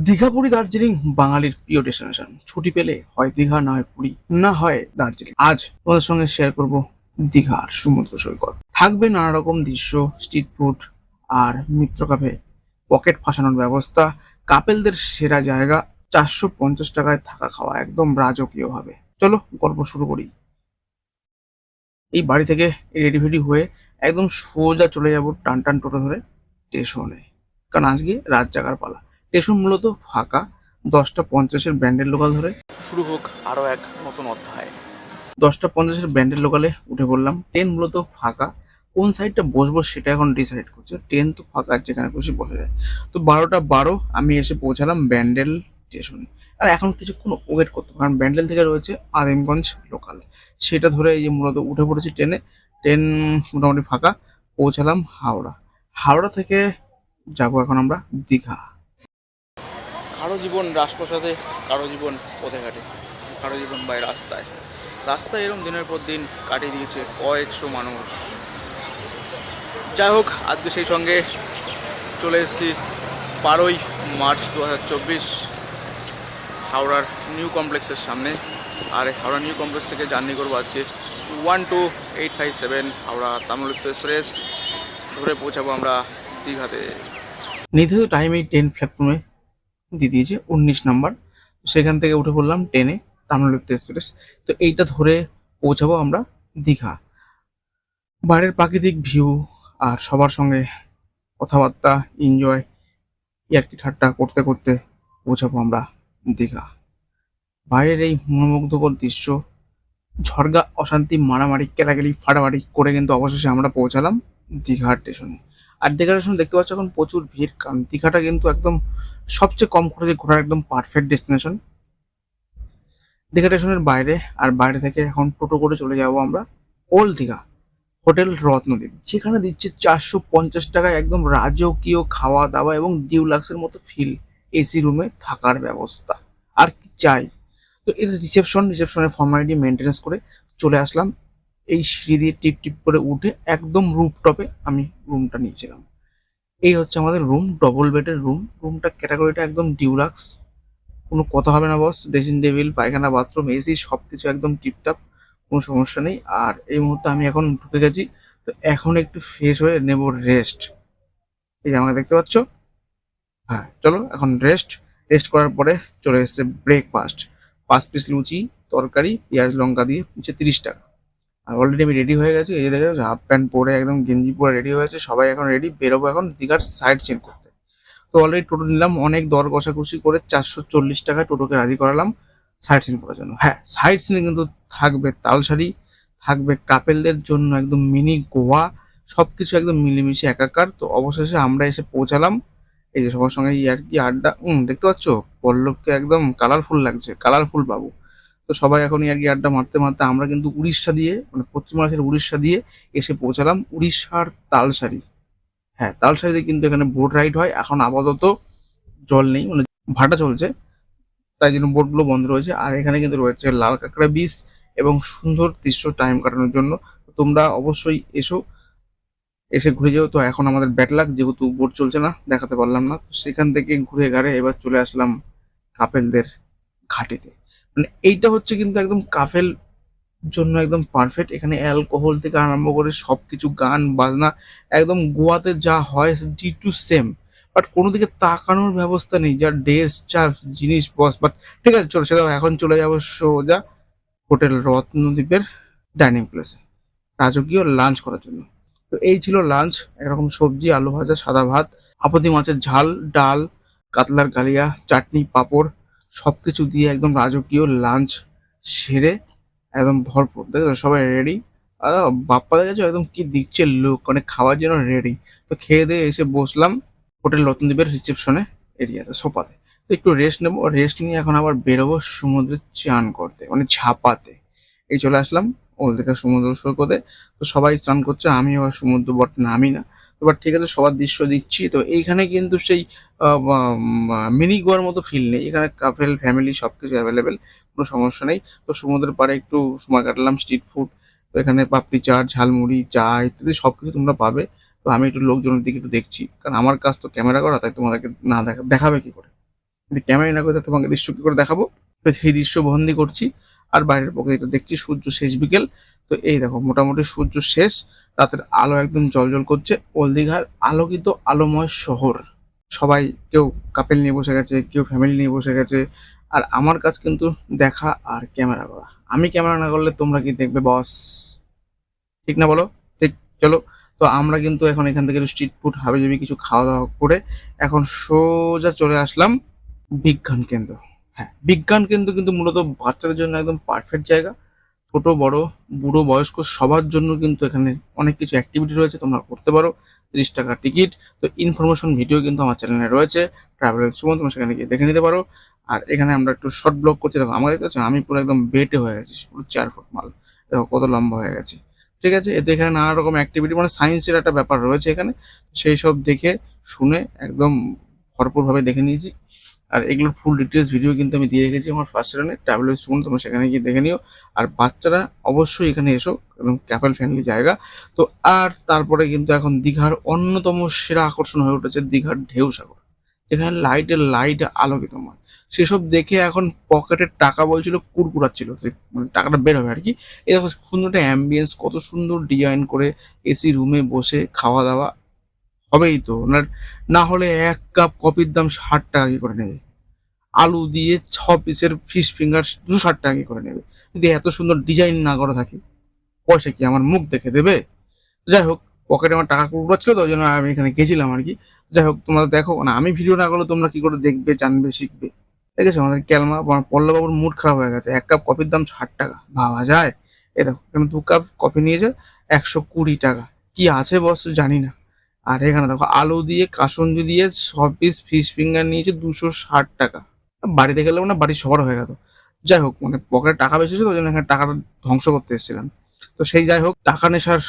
দীঘা, পুরী, দার্জিলিং বাঙালির প্রিয় ডেস্টিনেশন। ছুটি পেলে হয় দীঘা, না হয় পুরী, না হয় দার্জিলিং। আজ তোমাদের সঙ্গে শেয়ার করব দীঘার সমুদ্র সৈকত। থাকবে নানা রকম দৃশ্য, স্ট্রিট ফুড আর মিত্র কাফে, পকেট ফাঁসানোর ব্যবস্থা, কাপেলদের সেরা জায়গা, 450 টাকায় থাকা খাওয়া একদম রাজকীয় ভাবে। চলো গল্প শুরু করি। এই বাড়ি থেকে রেডি ফেডি হয়ে একদম সোজা চলে যাব টান টান টোটো ধরে স্টেশনে, কারণ আজকে রাত জাগার পালা। স্টেশন মূলত ফাঁকা। 10টা 50-এর ব্যান্ডেল লোকাল ধরে শুরু হোক আরো এক নতুন অধ্যায়। 10টা 50-এর ব্যান্ডেল লোকালে উঠে পড়লাম। ট্রেন মূলত ফাঁকা। কোন সাইডটা বসবো সেটা এখন ডিসাইড করছে। ট্রেন তো ফাঁকা, যেখানে খুশি বসে যায়। তো 12টা 12 আমি এসে পৌঁছালাম ব্যান্ডেল স্টেশনে। আর এখন কিছুক্ষণ ওয়েট করতে হবে, কারণ ব্যান্ডেল থেকে রয়েছে আদিমগঞ্জ লোকাল, সেটা ধরে এই যে মূলত উঠে পড়েছি ট্রেনে। ট্রেন মোটামুটি ফাঁকা। পৌঁছালাম হাওড়া। হাওড়া থেকে যাব এখন আমরা দীঘা। কারো জীবন রাজপ্রাসাদে, কারো জীবন পথে ঘাটে, কারো জীবন বাই রাস্তায়। রাস্তায় এরকম দিনের পর দিন কাটিয়ে দিয়েছে কয়েকশো মানুষ। যাই হোক, আজকে সেই সঙ্গে চলে এসেছি 12ই মার্চ 2024 হাওড়ার নিউ কমপ্লেক্সের সামনে। আর হাওড়া নিউ কমপ্লেক্স থেকে জার্নি করবো আজকে 12857 হাওড়া তাম্রলিপ্ত এক্সপ্রেস ধরে পৌঁছাবো আমরা দীঘাতে। নির্ধারিত টাইমে ট্রেন প্ল্যাটফর্মে দিয়ে দিয়েছে 19 নম্বর। সেখান থেকে উঠে পড়লাম ট্রেনে, তাম্রলিপ্ত এক্সপ্রেস। তো এইটা ধরে পৌঁছাবো আমরা দীঘা। বাইরের প্রাকৃতিক ভিউ আর সবার সঙ্গে কথাবার্তা, এনজয়, ইয়ার্কি ঠাট্টা করতে করতে পৌঁছাবো আমরা দীঘা। বাইরের এই মনোমুগ্ধকর দৃশ্য, ঝড়গা, অশান্তি, মারামারি, কেলাকেলি, ফাটাফাটি করে কিন্তু অবশেষে আমরা পৌঁছালাম দীঘার স্টেশনে। আর দীঘার স্টেশন দেখতে পাচ্ছ এখন প্রচুর ভিড়, কারণ দীঘাটা কিন্তু একদম সবচেয়ে কম খরচে ঘোরার একদম পারফেক্ট ডেস্টিনেশন। দীঘা স্টেশনের বাইরে, আর বাইরে থেকে এখন টোটো করে চলে যাবো আমরা ওল্ড দীঘা হোটেল রত্নদ্বীপ, যেখানে দিচ্ছে 450 টাকায় একদম রাজকীয় খাওয়া দাওয়া এবং ডিউলাক্সের মতো ফিল, এসি রুমে থাকার ব্যবস্থা। আর কি চাই। তো এর রিসেপশনের ফর্মালিটি মেনটেন্স করে চলে আসলাম। এই সিঁড়ি দিয়ে টিপ টিপ করে উঠে একদম রুফটপে আমি রুমটা নিয়েছিলাম। এই হচ্ছে আমাদের রুম, ডবল বেডের রুম। রুমটা ক্যাটাগরিটা একদম ডিউলাক্স, কোনো কথা হবে না বস। ড্রেসিং টেবিল, পায়খানা, বাথরুম, এসি সবকিছু একদম টিপটাপ, কোনো সমস্যা নেই। আর এই মুহূর্তে আমি এখন ঢুকে গেছি। তো এখন একটু ফ্রেশ হয়ে নেব রেস্ট। এই যে আমাকে দেখতে পাচ্ছ। হ্যাঁ, চলো এখন রেস্ট করার পরে চলে এসেছে ব্রেকফাস্ট। 5 পিস লুচি, তরকারি, পেঁয়াজ লঙ্কা দিয়ে হচ্ছে 30 টাকা। আর অলরেডি আমি রেডি হয়ে গেছি। এই যে দেখে হাফ প্যান্ট পরে একদম গেঞ্জি পরে রেডি হয়েছে সবাই। এখন রেডি, বেরোবো এখন দীঘার সাইড সিন করতে। তো অলরেডি টোটো নিলাম, অনেক দর কষাকষি করে 440 টাকায় টোটোকে রাজি করালাম সাইট সিন করার জন্য। হ্যাঁ, সাইট সিনে কিন্তু থাকবে তালসারি, থাকবে কাপেলদের জন্য একদম মিনি গোয়া, সবকিছু একদম মিলেমিশে একাকার। তো অবশেষে আমরা এসে পৌঁছালাম। এই যে সবার সঙ্গে ইয়ার্কি আড্ডা, দেখতে পাচ্ছ পল্লবকে একদম কালারফুল লাগছে, কালারফুল বাবু। তো সবাই এখন ইয়ার্কি আড্ডা মারতে মারতে আমরা কিন্তু উড়িষ্যা দিয়ে, মানে পশ্চিম বাংলাদেশের উড়িষ্যা দিয়ে এসে পৌঁছালাম উড়িষ্যার তালসারি। হ্যাঁ, তালসারিতে কিন্তু এখানে বোট রাইড হয়। এখন আপাতত জল নেই, মানে ভাটা চলছে, তাই জন্য বোটগুলো বন্ধ রয়েছে। আর এখানে কিন্তু রয়েছে লাল কাঁকড়া বিচ এবং সুন্দর দৃশ্য টাইম কাটানোর জন্য। তোমরা অবশ্যই এসো, এসে ঘুরে যেও। তো এখন আমাদের ব্যাড লাক, যেহেতু বোট চলছে না, দেখাতে পারলাম না। তো সেখান থেকে ঘুরে ঘাড়ে এবার চলে আসলাম কাপেলদের ঘাটিতে। মানে এইটা হচ্ছে কিন্তু একদম কাপেল জন্য একদম পারফেক্ট। এখানে অ্যালকোহল থেকে আরম্ভ করে সবকিছু, গান বাজনা, একদম গোয়াতে যা হয় ডি টু সেম। বাট কোনো দিকে তাকানোর ব্যবস্থা নেই, যা ড্রেস, যা জিনিস বস। বাট ঠিক আছে, চলো সেটা এখন চলে যাবো সোজা হোটেল রত্নদ্বীপের ডাইনিং প্লেসে রাজকীয় লাঞ্চ করার জন্য। তো এই ছিল লাঞ্চ। একরকম সবজি, আলু ভাজা, সাদা ভাত, আপতি মাছের ঝাল, ডাল, কাতলার কালিয়া, চাটনি, পাঁপড়, সবকিছু দিয়ে একদম রাজকীয় লাঞ্চ সেরে একদম ভরপুর। দেখো সবাই রেডি। বাপ্পা দেখা যাচ্ছে একদম কি দিচ্ছে লুক, মানে খাওয়ার জন্য রেডি। তো খেয়ে দিয়ে এসে বসলাম হোটেল রত্নদ্বীপের রিসেপশনে এরিয়াতে, সোফাতে। তো একটু রেস্ট নেবো, রেস্ট নিয়ে এখন আবার বেরোবো সমুদ্রে চান করতে, মানে ঝাঁপাতে। এই চলে আসলাম ওল থেকে সমুদ্র সৈকতে। তো সবাই স্নান করছে, আমি আবার সমুদ্র বট নামি না। তো বাট ঠিক আছে, সবার দৃশ্য দিচ্ছি। তো এইখানে কিন্তু সেই মিনি গোয়ার মতো ফিল নেই। এখানে কাপেল, ফ্যামিলি সবকিছু অ্যাভেলেবেল, কোনো সমস্যা নেই। তো সমুদ্রের পাড়ে একটু সময় কাটালাম, স্ট্রিট ফুড। তো এখানে পাপড়ি চাট, ঝালমুড়ি, চা ইত্যাদি সবকিছু তোমরা পাবে। তো আমি একটু লোকজনের দিকে একটু দেখছি, কারণ আমার কাজ তো ক্যামেরা করা, তাই তোমাদেরকে না দেখাবে কি করে। ক্যামেরা না করে তোমাকে দৃশ্য কি করে দেখাবো। তো সেই দৃশ্য বন্দি করছি আর বাইরের প্রকৃতিটা দেখছি, সূর্য শেষ বিকেল। তো এই দেখো মোটামুটি সূর্য শেষ, রাতের আলো একদম জলজল করছে। ওল্ড দীঘার আলোকিত আলোময় শহর। সবাই কেউ কাপেল নিয়ে বসে গেছে, কেউ ফ্যামিলি নিয়ে বসে গেছে। আর আমার কাজ কিন্তু দেখা আর ক্যামেরা করা। আমি ক্যামেরা না করলে তোমরা কি দেখবে বস? ঠিক না বলো? ঠিক। চলো, তো আমরা কিন্তু এখন এখান থেকে স্ট্রিট ফুড হাবিজাবি কিছু খাওয়া দাওয়া করে এখন সোজা চলে আসলাম বিজ্ঞান কেন্দ্র। হ্যাঁ, বিজ্ঞান কেন্দ্র কিন্তু মূলত বাচ্চাদের জন্য একদম পারফেক্ট জায়গা। ছোট বড় বুড়ো বয়স্ক সবার জন্য কিন্তু এখানে অনেক কিছু অ্যাক্টিভিটি রয়েছে, তোমরা করতে পারো। 30 টাকা টিকিট। তো ইনফরমেশন ভিডিও কিন্তু আমার চ্যানেলে রয়েছে, ট্রাভেল সুমন, তোমরা সেখানে গিয়ে দেখে নিতে পারো। আর এখানে আমরা একটু শর্ট ব্লগ করছি। দেখো আমার দেখতে পাচ্ছ আমি পুরো একদম বেটে হয়ে গেছি, পুরো 4 ফুট মাল। দেখো কত লম্বা হয়ে গেছে। ঠিক আছে, এতে এখানে নানা রকম অ্যাক্টিভিটি মানে সায়েন্সের একটা ব্যাপার রয়েছে এখানে। সেই সব দেখে শুনে একদম ভরপুরভাবে দেখে নিয়েছি। আর এগুলোর ফুল ডিটেলস ভিডিও কিন্তু আমি দিয়ে রেখেছি আমার ফার্স্ট চ্যানেলে ট্রাভেল সুমন, তোমরা সেখানে গিয়ে দেখে নিও। আর বাচ্চারা অবশ্যই এখানে এসো, একদম ক্যাপেল ফ্রেন্ডলি জায়গা। তো আর তারপরে কিন্তু এখন দীঘার অন্যতম সেরা আকর্ষণ হয়ে উঠেছে দীঘার ঢেউ সাগর, যেখানে লাইট আলোকিতময়। সেসব দেখে এখন পকেটের টাকা বলছিল কুড়কুড়াচ্ছিল, মানে টাকাটা বের হবে আর কি। এই দেখো সুন্দর একটা অ্যাম্বিয়েন্স, কত সুন্দর ডিজাইন করে এসি রুমে বসে খাওয়া দাওয়া হবেই তো। না হলে 1 কাপ কফির দাম 60 টাকা কি করে নেবে। আলু দিয়ে 6 পিসের ফিশ ফিঙ্গার 260 টাকা কি করে নেবে। যদি এত সুন্দর ডিজাইন না করা থাকে, পয়সা কি আমার মুখ দেখে দেবে? যাই হোক, পকেটে আমার টাকা কুড়কুড়া ছিল তো, ওই জন্য আমি এখানে গেছিলাম আর কি। যাই হোক, তোমরা দেখো না, আমি ভিডিও না করলে তোমরা কি করে দেখবে, জানবে, শিখবে? ঠিক আছে, আমাদের ক্যালমা পল্লবাবুর মুড খারাপ হয়ে গেছে। 1 কাপ কফির দাম 60 টাকা, ভাবা যায়? এ দেখো এখানে 2 কাপ কফি নিয়েছে 120 টাকা। কি আছে বস জানি না। আর এখানে দেখো আলু দিয়ে কাসুন্দি দিয়ে 6 পিস ফিশ ফিঙ্গার নিয়েছে 260 টাকা। বাড়িতে গেলেও না বাড়ির সবার হয়ে গেল। যাই হোক, মানে পকেটে টাকা বেশি ছিল, ওই জন্য এখানে টাকাটা ধ্বংস করতে এসেছিলাম। তো সেই যাই হোক, টাকা নেশার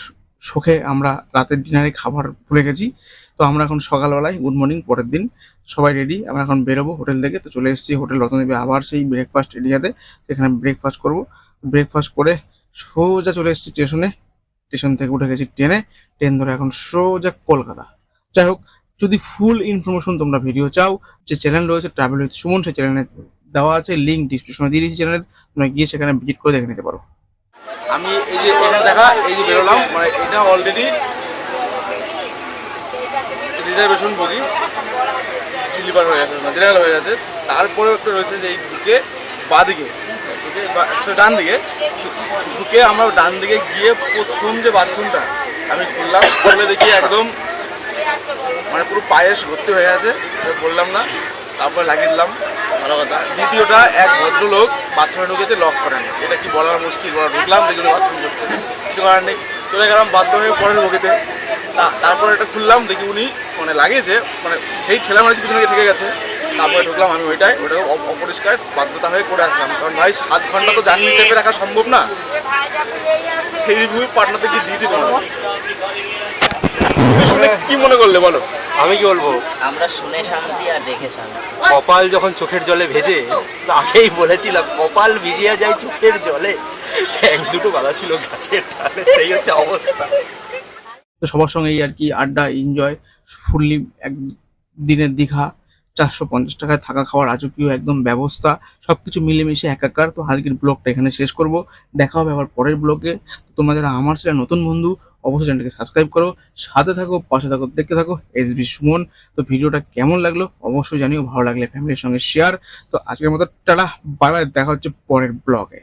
শোকে আমরা রাতের ডিনারে খাবার ভুলে গেছি। তো আমরা এখন সকালবেলায়, গুড মর্নিং, পরের দিন সবাই রেডি, আমরা এখন বেরোবো হোটেল থেকে। তো চলে এসেছি হোটেল রত্নদ্বীপে, আবার সেই ব্রেকফাস্ট এরিয়াতে। এখানে ব্রেকফাস্ট করব। ব্রেকফাস্ট করে সোজা চলে এসেছি স্টেশনে। স্টেশন থেকে উঠে গেছি ট্রেনে। ট্রেন ধরে এখন সোজা কলকাতা। যাই হোক, যদি ফুল ইনফরমেশন তোমরা ভিডিও চাও, যে চ্যানেল রয়েছে ট্রাভেল উইথ সুমন, সেই চ্যানেলে দেওয়া আছে, লিঙ্ক ডিসক্রিপশনে দিয়ে দিয়েছি চ্যানেল, তোমরা গিয়ে সেখানে ভিজিট করে দেখে নিতে পারো। আমি এই যে এখানে দেখা, এই যে বেরোলাম, মানে এটা অলরেডি রিজার্ভেশন বুকিং, স্লিপার হয়ে গেছে, জেনারেল হয়ে গেছে। তারপরে একটা রয়েছে যে এই ঢুকে বাঁদিকে, ডান দিকে ঢুকে আমরা ডান দিকে গিয়ে প্রথম যে বাথরুমটা আমি খুললাম, খুলে দেখি একদম মানে পুরো পায়েস ভর্তি হয়ে আছে, বললাম না। তারপরে লাগিয়ে দিলাম, ভালো কথা। দ্বিতীয়টা, এক ভদ্রলোক বাথরুমে ঢুকেছে, লক করেন। এটা কি বলার মুশকিল, বলা ঢুকলাম দেখি বাথরুম করছে, কিছু করার নেই, চলে গেলাম বাধ্য হয়ে পরের বগিতে। তারপরে এটা খুললাম, দেখি উনি মানে লাগিয়েছে, মানে যেই ঠেলা মারিছে পিছনে থেকে গেছে। তারপরে ঢুকলাম আমি ওইটাকে অপরিষ্কার বাধ্যতা হয়ে করে আসলাম, কারণ ভাই 7 ঘন্টা তো জার্নি চেপে রাখা সম্ভব না। সেই রিভিউ পাটনাতে গিয়ে দিয়েছি তোমার। শুনে কি মনে করলে বলো? আমি কি বলবো, আমরা শুনে শান্তি আর দেখে শান্তি। কপাল যখন চোখের জলে ভেজে, আগেই বলেছিলাম কপাল ভিজিয়া যায় চোখের জলে। ট্যাঙ্ক দুটো বাঁধা ছিল গাছের ডালে, সেই হচ্ছে অবস্থা। তো সবার সঙ্গে এই আর কি আড্ডা, এনজয়, ফুললি এক দিনের দীঘা। 450 টাকায় থাকা খাওয়ার রাজকীয় একদম ব্যবস্থা, সবকিছু মিলেমিশে একাকার। তো আজকের ব্লগটা এখানে শেষ করব, দেখা হবে আবার পরের ব্লগে। তো তোমরা যারা আমার চ্যানেল নতুন বন্ধু, অবশ্যই চ্যানেলটাকে সাবস্ক্রাইব করো, সাথে থাকো, পাশে থাকো, দেখতে থাকো এসবি সুমন। তো ভিডিওটা কেমন লাগলো অবশ্যই জানিও, ভালো লাগলে ফ্যামিলির সঙ্গে শেয়ার। তো আজকের মতো টাটা, বাই বাই, দেখা হচ্ছে পরের ব্লগে।